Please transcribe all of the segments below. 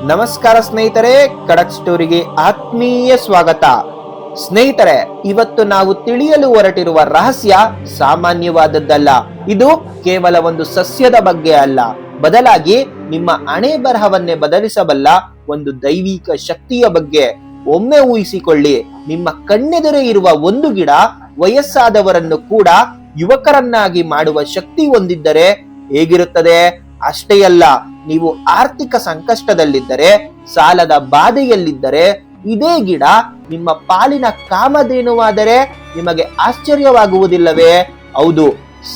ನಮಸ್ಕಾರ ಸ್ನೇಹಿತರೆ, ಖಡಕ್ ಸ್ಟೋರಿಗೆ ಆತ್ಮೀಯ ಸ್ವಾಗತ. ಸ್ನೇಹಿತರೆ, ಇವತ್ತು ನಾವು ತಿಳಿಯಲು ಹೊರಟಿರುವ ರಹಸ್ಯ ಸಾಮಾನ್ಯವಾದದ್ದಲ್ಲ. ಇದು ಕೇವಲ ಒಂದು ಸಸ್ಯದ ಬಗ್ಗೆ ಅಲ್ಲ, ಬದಲಾಗಿ ನಿಮ್ಮ ಹಣೆ ಬರಹವನ್ನೇ ಬದಲಿಸಬಲ್ಲ ಒಂದು ದೈವಿಕ ಶಕ್ತಿಯ ಬಗ್ಗೆ. ಒಮ್ಮೆ ಊಹಿಸಿಕೊಳ್ಳಿ, ನಿಮ್ಮ ಕಣ್ಣೆದುರೇ ಇರುವ ಒಂದು ಗಿಡ ವಯಸ್ಸಾದವರನ್ನು ಕೂಡ ಯುವಕರನ್ನಾಗಿ ಮಾಡುವ ಶಕ್ತಿ ಹೊಂದಿದ್ದರೆ ಹೇಗಿರುತ್ತದೆ? ಅಷ್ಟೇ ಅಲ್ಲ, ನೀವು ಆರ್ಥಿಕ ಸಂಕಷ್ಟದಲ್ಲಿದ್ದರೆ, ಸಾಲದ ಬಾಧೆಯಲ್ಲಿದ್ದರೆ, ಇದೇ ಗಿಡ ನಿಮ್ಮ ಪಾಲಿನ ಕಾಮಧೇನುವಾದರೆ ನಿಮಗೆ ಆಶ್ಚರ್ಯವಾಗುವುದಿಲ್ಲವೇ? ಹೌದು,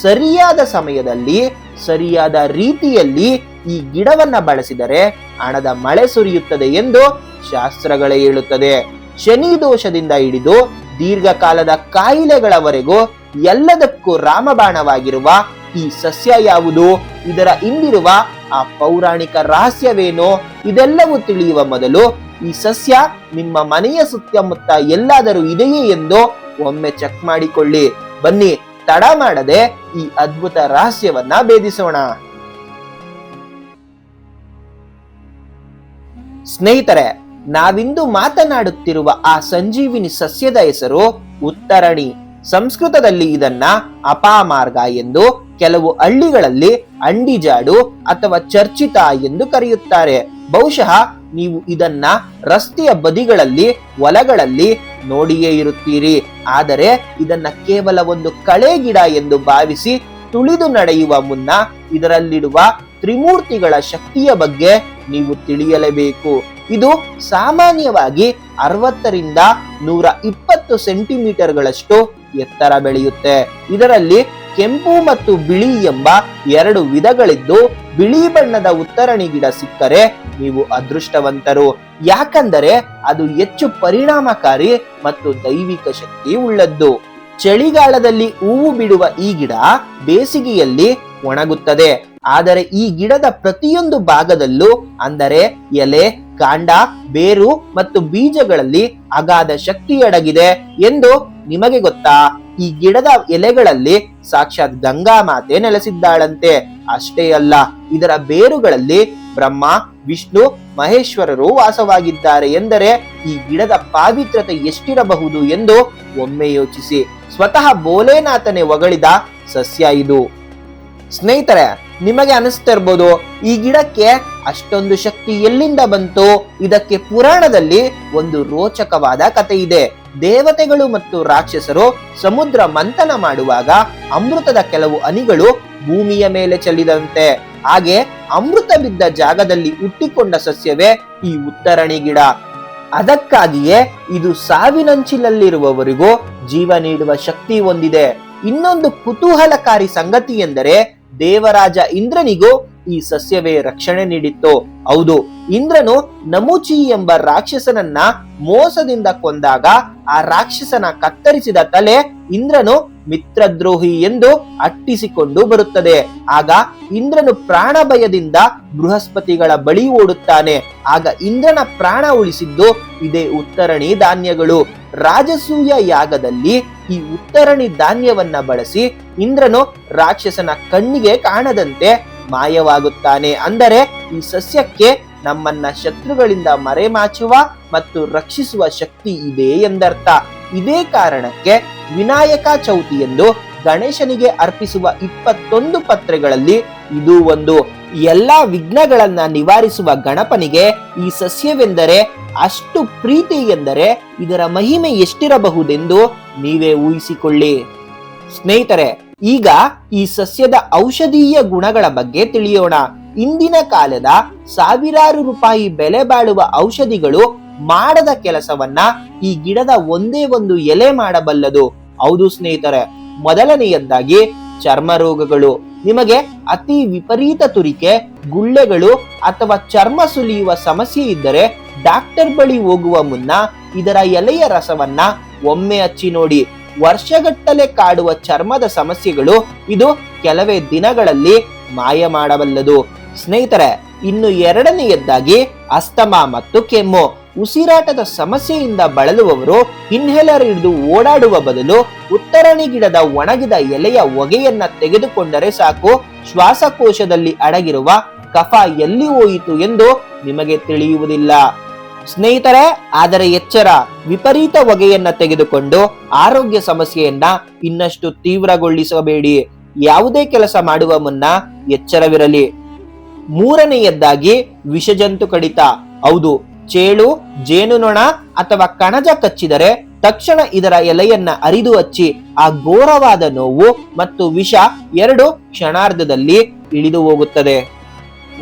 ಸರಿಯಾದ ಸಮಯದಲ್ಲಿ ಸರಿಯಾದ ರೀತಿಯಲ್ಲಿ ಈ ಗಿಡವನ್ನ ಬಳಸಿದರೆ ಹಣದ ಮಳೆ ಸುರಿಯುತ್ತದೆ ಎಂದು ಶಾಸ್ತ್ರಗಳೇ ಹೇಳುತ್ತದೆ. ಶನಿ ದೋಷದಿಂದ ಹಿಡಿದು ದೀರ್ಘಕಾಲದ ಕಾಯಿಲೆಗಳವರೆಗೂ ಎಲ್ಲದಕ್ಕೂ ರಾಮಬಾಣವಾಗಿರುವ ಈ ಸಸ್ಯ ಯಾವುದು? ಇದರ ಹಿಂದಿರುವ ಆ ಪೌರಾಣಿಕ ರಹಸ್ಯವೇನು? ಇದೆಲ್ಲವೂ ತಿಳಿಯುವ ಮೊದಲು ಈ ಸಸ್ಯ ನಿಮ್ಮ ಮನೆಯ ಸುತ್ತಮುತ್ತ ಎಲ್ಲಾದರೂ ಇದೆಯೇ ಎಂದು ಒಮ್ಮೆ ಚೆಕ್ ಮಾಡಿಕೊಳ್ಳಿ. ಬನ್ನಿ, ತಡ ಮಾಡದೆ ಈ ಅದ್ಭುತ ರಹಸ್ಯವನ್ನ ಭೇದಿಸೋಣ. ಸ್ನೇಹಿತರೆ, ನಾವಿಂದು ಮಾತನಾಡುತ್ತಿರುವ ಆ ಸಂಜೀವಿನಿ ಸಸ್ಯದ ಹೆಸರು ಉತ್ತರಣಿ. ಸಂಸ್ಕೃತದಲ್ಲಿ ಇದನ್ನ ಅಪಾಮಾರ್ಗ ಎಂದು, ಕೆಲವು ಹಳ್ಳಿಗಳಲ್ಲಿ ಅಂಡಿಜಾಡು ಅಥವಾ ಚರ್ಚಿತ ಎಂದು ಕರೆಯುತ್ತಾರೆ. ಬಹುಶಃ ನೀವು ಇದನ್ನ ರಸ್ತೆಯ ಬದಿಗಳಲ್ಲಿ, ಹೊಲಗಳಲ್ಲಿ ನೋಡಿಯೇ ಇರುತ್ತೀರಿ. ಆದರೆ ಇದನ್ನ ಕೇವಲ ಒಂದು ಕಳೆ ಗಿಡ ಎಂದು ಭಾವಿಸಿ ತುಳಿದು ನಡೆಯುವ ಮುನ್ನ ಇದರಲ್ಲಿರುವ ತ್ರಿಮೂರ್ತಿಗಳ ಶಕ್ತಿಯ ಬಗ್ಗೆ ನೀವು ತಿಳಿಯಲೇಬೇಕು. ಇದು ಸಾಮಾನ್ಯವಾಗಿ 60ರಿಂದ 120 ಸೆಂಟಿಮೀಟರ್ಗಳಷ್ಟು ಎತ್ತರ ಬೆಳೆಯುತ್ತೆ. ಇದರಲ್ಲಿ ಕೆಂಪು ಮತ್ತು ಬಿಳಿ ಎಂಬ 2 ವಿಧಗಳಿದ್ದು, ಬಿಳಿ ಬಣ್ಣದ ಉತ್ತರಣಿ ಗಿಡ ಸಿಕ್ಕರೆ ನೀವು ಅದೃಷ್ಟವಂತರು. ಯಾಕಂದರೆ ಅದು ಹೆಚ್ಚು ಪರಿಣಾಮಕಾರಿ ಮತ್ತು ದೈವಿಕ ಶಕ್ತಿ ಉಳ್ಳದ್ದು. ಚಳಿಗಾಲದಲ್ಲಿ ಹೂವು ಬಿಡುವ ಈ ಗಿಡ ಬೇಸಿಗೆಯಲ್ಲಿ ಒಣಗುತ್ತದೆ. ಆದರೆ ಈ ಗಿಡದ ಪ್ರತಿಯೊಂದು ಭಾಗದಲ್ಲೂ, ಅಂದರೆ ಎಲೆ, ಕಾಂಡ, ಬೇರು ಮತ್ತು ಬೀಜಗಳಲ್ಲಿ ಅಗಾಧ ಶಕ್ತಿ ಅಡಗಿದೆ ಎಂದು ನಿಮಗೆ ಗೊತ್ತಾ? ಈ ಗಿಡದ ಎಲೆಗಳಲ್ಲಿ ಸಾಕ್ಷಾತ್ ಗಂಗಾ ಮಾತೆ ನೆಲೆಸಿದ್ದಾಳಂತೆ. ಅಷ್ಟೇ ಅಲ್ಲ, ಇದರ ಬೇರುಗಳಲ್ಲಿ ಬ್ರಹ್ಮ, ವಿಷ್ಣು, ಮಹೇಶ್ವರರು ವಾಸವಾಗಿದ್ದಾರೆ ಎಂದರೆ ಈ ಗಿಡದ ಪಾವಿತ್ರತೆ ಎಷ್ಟಿರಬಹುದು ಎಂದು ಒಮ್ಮೆ ಯೋಚಿಸಿ. ಸ್ವತಃ ಭೋಲೆನಾಥನೇ ಹೊಗಳಿದ ಸಸ್ಯ ಇದು. ಸ್ನೇಹಿತರೆ, ನಿಮಗೆ ಅನಿಸ್ತಿರ್ಬೋದು, ಈ ಗಿಡಕ್ಕೆ ಅಷ್ಟೊಂದು ಶಕ್ತಿ ಎಲ್ಲಿಂದ ಬಂತು? ಇದಕ್ಕೆ ಪುರಾಣದಲ್ಲಿ ಒಂದು ರೋಚಕವಾದ ಕಥೆ ಇದೆ. ದೇವತೆಗಳು ಮತ್ತು ರಾಕ್ಷಸರು ಸಮುದ್ರ ಮಂಥನ ಮಾಡುವಾಗ ಅಮೃತದ ಕೆಲವು ಹನಿಗಳು ಭೂಮಿಯ ಮೇಲೆ ಚೆಲ್ಲಿದಂತೆ. ಹಾಗೆ ಅಮೃತ ಬಿದ್ದ ಜಾಗದಲ್ಲಿ ಹುಟ್ಟಿಕೊಂಡ ಸಸ್ಯವೇ ಈ ಉತ್ತರಣಿ ಗಿಡ. ಅದಕ್ಕಾಗಿಯೇ ಇದು ಸಾವಿನಂಚಿನಲ್ಲಿರುವವರಿಗೂ ಜೀವ ನೀಡುವ ಶಕ್ತಿ ಹೊಂದಿದೆ. ಇನ್ನೊಂದು ಕುತೂಹಲಕಾರಿ ಸಂಗತಿ ಎಂದರೆ, ದೇವರಾಜ ಇಂದ್ರನಿಗೂ ಈ ಸಸ್ಯವೇ ರಕ್ಷಣೆ ನೀಡಿತ್ತು. ಹೌದು, ಇಂದ್ರನು ನಮುಚಿ ಎಂಬ ರಾಕ್ಷಸನನ್ನ ಮೋಸದಿಂದ ಕೊಂದಾಗ ಆ ರಾಕ್ಷಸನ ಕತ್ತರಿಸಿದ ತಲೆ ಇಂದ್ರನು ಮಿತ್ರದ್ರೋಹಿ ಎಂದು ಅಟ್ಟಿಸಿಕೊಂಡು ಬರುತ್ತದೆ. ಆಗ ಇಂದ್ರನು ಪ್ರಾಣ ಭಯದಿಂದ ಬೃಹಸ್ಪತಿಗಳ ಬಳಿ ಓಡುತ್ತಾನೆ. ಆಗ ಇಂದ್ರನ ಪ್ರಾಣ ಉಳಿಸಿದ್ದು ಇದೇ ಉತ್ತರಣಿ ಧಾನ್ಯಗಳು. ರಾಜಸೂಯ ಯಾಗದಲ್ಲಿ ಈ ಉತ್ತರಣಿ ಧಾನ್ಯವನ್ನ ಬಳಸಿ ಇಂದ್ರನು ರಾಕ್ಷಸನ ಕಣ್ಣಿಗೆ ಕಾಣದಂತೆ ಮಾಯವಾಗುತ್ತಾನೆ. ಅಂದರೆ ಈ ಸಸ್ಯಕ್ಕೆ ನಮ್ಮನ್ನ ಶತ್ರುಗಳಿಂದ ಮರೆಮಾಚುವ ಮತ್ತು ರಕ್ಷಿಸುವ ಶಕ್ತಿ ಇದೆ ಎಂದರ್ಥ. ಇದೇ ಕಾರಣಕ್ಕೆ ವಿನಾಯಕ ಚೌತಿ ಎಂದು ಗಣೇಶನಿಗೆ ಅರ್ಪಿಸುವ 21 ಪತ್ರೆಗಳಲ್ಲಿ ಇದು ಒಂದು. ಎಲ್ಲಾ ವಿಘ್ನಗಳನ್ನ ನಿವಾರಿಸುವ ಗಣಪನಿಗೆ ಈ ಸಸ್ಯವೆಂದರೆ ಅಷ್ಟು ಪ್ರೀತಿ ಎಂದರೆ ಇದರ ಮಹಿಮೆ ಎಷ್ಟಿರಬಹುದೆಂದು ನೀವೇ ಊಹಿಸಿಕೊಳ್ಳಿ. ಸ್ನೇಹಿತರೆ, ಈಗ ಈ ಸಸ್ಯದ ಔಷಧೀಯ ಗುಣಗಳ ಬಗ್ಗೆ ತಿಳಿಯೋಣ. ಇಂದಿನ ಕಾಲದ ಸಾವಿರಾರು ರೂಪಾಯಿ ಬೆಲೆ ಬಾಳುವ ಔಷಧಿಗಳು ಮಾಡದ ಕೆಲಸವನ್ನ ಈ ಗಿಡದ ಒಂದೇ ಒಂದು ಎಲೆ ಮಾಡಬಲ್ಲದು. ಹೌದು ಸ್ನೇಹಿತರೆ, ಮೊದಲನೆಯದ್ದಾಗಿ ಚರ್ಮ ರೋಗಗಳು. ನಿಮಗೆ ಅತಿ ವಿಪರೀತ ತುರಿಕೆ, ಗುಳ್ಳೆಗಳು ಅಥವಾ ಚರ್ಮ ಸುಲಿಯುವ ಸಮಸ್ಯೆ ಇದ್ದರೆ ಡಾಕ್ಟರ್ ಬಳಿ ಹೋಗುವ ಮುನ್ನ ಇದರ ಎಲೆಯ ರಸವನ್ನ ಒಮ್ಮೆ ಹಚ್ಚಿ ನೋಡಿ. ವರ್ಷಗಟ್ಟಲೆ ಕಾಡುವ ಚರ್ಮದ ಸಮಸ್ಯೆಗಳು ಇದು ಕೆಲವೇ ದಿನಗಳಲ್ಲಿ ಮಾಯ ಮಾಡಬಲ್ಲದು. ಸ್ನೇಹಿತರೆ, ಇನ್ನು ಎರಡನೆಯದ್ದಾಗಿ ಅಸ್ತಮಾ ಮತ್ತು ಕೆಮ್ಮು. ಉಸಿರಾಟದ ಸಮಸ್ಯೆಯಿಂದ ಬಳಲುವವರು ಇನ್ಹೇಲರ್ ಹಿಡಿದು ಓಡಾಡುವ ಬದಲು ಉತ್ತರಣಿ ಗಿಡದ ಒಣಗಿದ ಎಲೆಯ ಹೊಗೆಯನ್ನ ತೆಗೆದುಕೊಂಡರೆ ಸಾಕು. ಶ್ವಾಸಕೋಶದಲ್ಲಿ ಅಡಗಿರುವ ಕಫ ಎಲ್ಲಿ ಹೋಯಿತು ಎಂದು ನಿಮಗೆ ತಿಳಿಯುವುದಿಲ್ಲ. ಸ್ನೇಹಿತರೆ, ಆದರೆ ಎಚ್ಚರ, ವಿಪರೀತ ಹೊಗೆಯನ್ನ ತೆಗೆದುಕೊಂಡು ಆರೋಗ್ಯ ಸಮಸ್ಯೆಯನ್ನ ಇನ್ನಷ್ಟು ತೀವ್ರಗೊಳಿಸಬೇಡಿ. ಯಾವುದೇ ಕೆಲಸ ಮಾಡುವ ಮುನ್ನ ಎಚ್ಚರವಿರಲಿ. ಮೂರನೆಯದ್ದಾಗಿ ವಿಷಜಂತು ಕಡಿತ. ಹೌದು, ಚೇಳು, ಜೇನುನೊಣ ಅಥವಾ ಕಣಜ ಕಚ್ಚಿದರೆ ತಕ್ಷಣ ಇದರ ಎಲೆಯನ್ನ ಅರಿದು ಹಚ್ಚಿ ಆ ಘೋರವಾದ ನೋವು ಮತ್ತು ವಿಷ ಎರಡು ಕ್ಷಣಾರ್ಧದಲ್ಲಿ ಇಳಿದು ಹೋಗುತ್ತದೆ.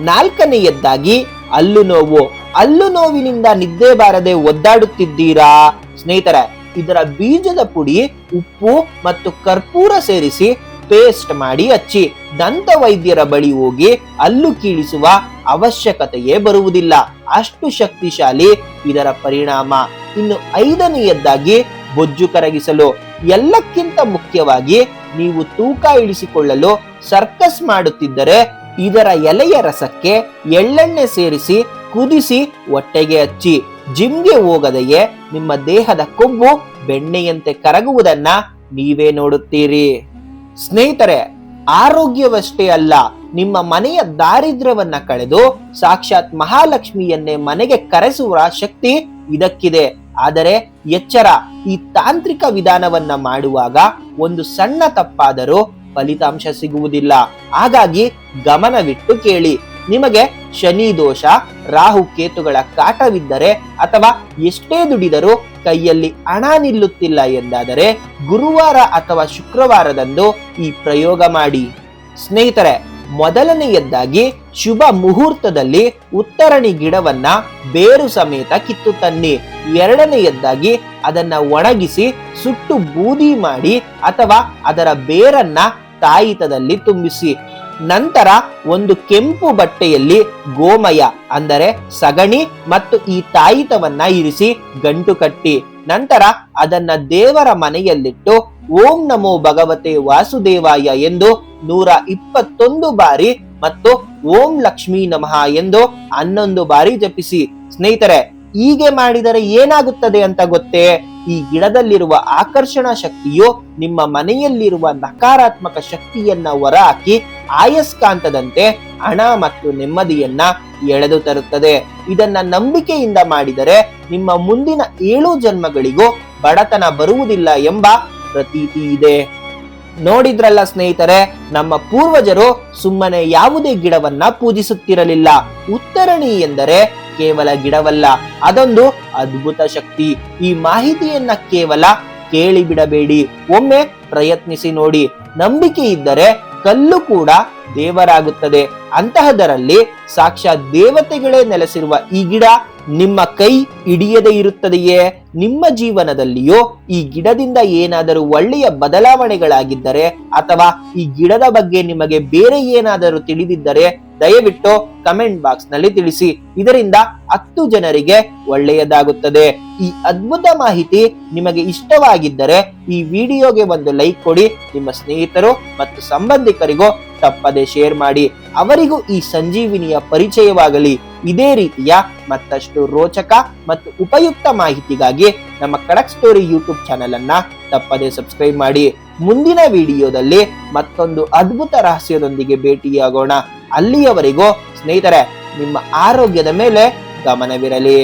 ನಾಲ್ಕನೆಯದ್ದಾಗಿ ಹಲ್ಲು ನೋವು. ಹಲ್ಲು ನೋವಿನಿಂದ ನಿದ್ದೆ ಬಾರದೆ ಒದ್ದಾಡುತ್ತಿದ್ದೀರಾ? ಸ್ನೇಹಿತರೆ, ಇದರ ಬೀಜದ ಪುಡಿ, ಉಪ್ಪು ಮತ್ತು ಕರ್ಪೂರ ಸೇರಿಸಿ ಪೇಸ್ಟ್ ಮಾಡಿ ಹಚ್ಚಿ ದಂತ ವೈದ್ಯರ ಬಳಿ ಹೋಗಿ ಹಲ್ಲು ಕೀಳಿಸುವ ಅವಶ್ಯಕತೆಯೇ ಬರುವುದಿಲ್ಲ. ಅಷ್ಟು ಶಕ್ತಿಶಾಲಿ ಇದರ ಪರಿಣಾಮ. ಇನ್ನು ಐದನೆಯದ್ದಾಗಿ ಬೊಜ್ಜು ಕರಗಿಸಲು. ಎಲ್ಲಕ್ಕಿಂತ ಮುಖ್ಯವಾಗಿ ನೀವು ತೂಕ ಇಳಿಸಿಕೊಳ್ಳಲು ಸರ್ಕಸ್ ಮಾಡುತ್ತಿದ್ದರೆ ಇದರ ಎಲೆಯ ರಸಕ್ಕೆ ಎಳ್ಳೆಣ್ಣೆ ಸೇರಿಸಿ ಕುದಿಸಿ ಹೊಟ್ಟೆಗೆ ಹಚ್ಚಿ ಜಿಮ್ಗೆ ಹೋಗದೆಯೇ ನಿಮ್ಮ ದೇಹದ ಕೊಬ್ಬು ಬೆಣ್ಣೆಯಂತೆ ಕರಗುವುದನ್ನ ನೀವೇ ನೋಡುತ್ತೀರಿ. ಸ್ನೇಹಿತರೆ, ಆರೋಗ್ಯವಷ್ಟೇ ಅಲ್ಲ, ನಿಮ್ಮ ಮನೆಯ ದಾರಿದ್ರ್ಯವನ್ನ ಕಳೆದು ಸಾಕ್ಷಾತ್ ಮಹಾಲಕ್ಷ್ಮಿಯನ್ನೇ ಮನೆಗೆ ಕರೆಸುವ ಶಕ್ತಿ ಇದಕ್ಕಿದೆ. ಆದರೆ ಎಚ್ಚರ, ಈ ತಾಂತ್ರಿಕ ವಿಧಾನವನ್ನ ಮಾಡುವಾಗ ಒಂದು ಸಣ್ಣ ತಪ್ಪಾದರೂ ಫಲಿತಾಂಶ ಸಿಗುವುದಿಲ್ಲ. ಹಾಗಾಗಿ ಗಮನವಿಟ್ಟು ಕೇಳಿ. ನಿಮಗೆ ಶನಿ ದೋಷ, ರಾಹು ಕೇತುಗಳ ಕಾಟವಿದ್ದರೆ ಅಥವಾ ಎಷ್ಟೇ ದುಡಿದರೂ ಕೈಯಲ್ಲಿ ಹಣ ನಿಲ್ಲುತ್ತಿಲ್ಲ ಎಂದಾದರೆ ಗುರುವಾರ ಅಥವಾ ಶುಕ್ರವಾರದಂದು ಈ ಪ್ರಯೋಗ ಮಾಡಿ. ಸ್ನೇಹಿತರೆ, ಮೊದಲನೆಯದ್ದಾಗಿ ಶುಭ ಮುಹೂರ್ತದಲ್ಲಿ ಉತ್ತರಣಿ ಗಿಡವನ್ನ ಬೇರು ಸಮೇತ ಕಿತ್ತು ತನ್ನಿ. ಎರಡನೆಯದ್ದಾಗಿ ಅದನ್ನ ಒಣಗಿಸಿ ಸುಟ್ಟು ಬೂದಿ ಮಾಡಿ ಅಥವಾ ಅದರ ಬೇರನ್ನ ತಾಯಿತದಲ್ಲಿ ತುಂಬಿಸಿ. ನಂತರ ಒಂದು ಕೆಂಪು ಬಟ್ಟೆಯಲ್ಲಿ ಗೋಮಯ ಅಂದರೆ ಸಗಣಿ ಮತ್ತು ಈ ತಾಯಿತವನ್ನ ಇರಿಸಿ ಗಂಟು ಕಟ್ಟಿ ನಂತರ ಅದನ್ನ ದೇವರ ಮನೆಯಲ್ಲಿಟ್ಟು ಓಂ ನಮೋ ಭಗವತೆ ವಾಸುದೇವಾಯ ಎಂದು 121 ಬಾರಿ ಮತ್ತು ಓಂ ಲಕ್ಷ್ಮೀ ನಮಃ ಎಂದು 11 ಬಾರಿ ಜಪಿಸಿ. ಸ್ನೇಹಿತರೆ, ಹೀಗೆ ಮಾಡಿದರೆ ಏನಾಗುತ್ತದೆ ಅಂತ ಗೊತ್ತೇ? ಈ ಗಿಡದಲ್ಲಿರುವ ಆಕರ್ಷಣಾ ಶಕ್ತಿಯು ನಿಮ್ಮ ಮನೆಯಲ್ಲಿರುವ ನಕಾರಾತ್ಮಕ ಶಕ್ತಿಯನ್ನ ಹೊರಹಾಕಿ ಆಯಸ್ಕಾಂತದಂತೆ ಹಣ ಮತ್ತು ನೆಮ್ಮದಿಯನ್ನ ಎಳೆದು ತರುತ್ತದೆ. ಇದನ್ನ ನಂಬಿಕೆಯಿಂದ ಮಾಡಿದರೆ ನಿಮ್ಮ ಮುಂದಿನ 7 ಜನ್ಮಗಳಿಗೂ ಬಡತನ ಬರುವುದಿಲ್ಲ ಎಂಬ ಪ್ರತೀತಿ ಇದೆ. ನೋಡಿದ್ರಲ್ಲ ಸ್ನೇಹಿತರೆ, ನಮ್ಮ ಪೂರ್ವಜರು ಸುಮ್ಮನೆ ಯಾವುದೇ ಗಿಡವನ್ನ ಪೂಜಿಸುತ್ತಿರಲಿಲ್ಲ. ಉತ್ತರಣಿ ಎಂದರೆ ಕೇವಲ ಗಿಡವಲ್ಲ, ಅದೊಂದು ಅದ್ಭುತ ಶಕ್ತಿ. ಈ ಮಾಹಿತಿಯನ್ನ ಕೇವಲ ಕೇಳಿ ಬಿಡಬೇಡಿ, ಒಮ್ಮೆ ಪ್ರಯತ್ನಿಸಿ ನೋಡಿ. ನಂಬಿಕೆ ಇದ್ದರೆ ಕಲ್ಲು ಕೂಡ ದೇವರಾಗುತ್ತದೆ. ಅಂತಹದರಲ್ಲಿ ಸಾಕ್ಷಾತ್ ದೇವತೆಗಳೇ ನೆಲೆಸಿರುವ ಈ ಗಿಡ ನಿಮ್ಮ ಕೈ ಹಿಡಿಯದೇ ಇರುತ್ತದೆಯೇ? ನಿಮ್ಮ ಜೀವನದಲ್ಲಿಯೋ ಈ ಗಿಡದಿಂದ ಏನಾದರೂ ಒಳ್ಳೆಯ ಬದಲಾವಣೆಗಳಾಗಿದ್ದರೆ ಅಥವಾ ಈ ಗಿಡದ ಬಗ್ಗೆ ನಿಮಗೆ ಬೇರೆ ಏನಾದರೂ ತಿಳಿದಿದ್ದರೆ ದಯವಿಟ್ಟು ಕಮೆಂಟ್ ಬಾಕ್ಸ್ ನಲ್ಲಿ ತಿಳಿಸಿ. ಇದರಿಂದ 10 ಜನರಿಗೆ ಒಳ್ಳೆಯದಾಗುತ್ತದೆ. ಈ ಅದ್ಭುತ ಮಾಹಿತಿ ನಿಮಗೆ ಇಷ್ಟವಾಗಿದ್ದರೆ ಈ ವಿಡಿಯೋಗೆ ಒಂದು ಲೈಕ್ ಕೊಡಿ. ನಿಮ್ಮ ಸ್ನೇಹಿತರು ಮತ್ತು ಸಂಬಂಧಿಕರಿಗೂ ತಪ್ಪದೆ ಶೇರ್ ಮಾಡಿ. ಅವರಿಗೂ ಈ ಸಂಜೀವಿನಿಯ ಪರಿಚಯವಾಗಲಿ. ಇದೇ ರೀತಿಯ ಮತ್ತಷ್ಟು ರೋಚಕ ಮತ್ತು ಉಪಯುಕ್ತ ಮಾಹಿತಿಗಾಗಿ ನಮ್ಮ ಖಡಕ್ ಸ್ಟೋರಿ ಯೂಟ್ಯೂಬ್ ಚಾನೆಲ್ ಅನ್ನ ತಪ್ಪದೆ ಸಬ್ಸ್ಕ್ರೈಬ್ ಮಾಡಿ. ಮುಂದಿನ ವಿಡಿಯೋದಲ್ಲಿ ಮತ್ತೊಂದು ಅದ್ಭುತ ರಹಸ್ಯದೊಂದಿಗೆ ಭೇಟಿಯಾಗೋಣ. ಅಲ್ಲಿಯವರೆಗೂ ಸ್ನೇಹಿತರೆ, ನಿಮ್ಮ ಆರೋಗ್ಯದ ಮೇಲೆ ಗಮನವಿರಲಿ.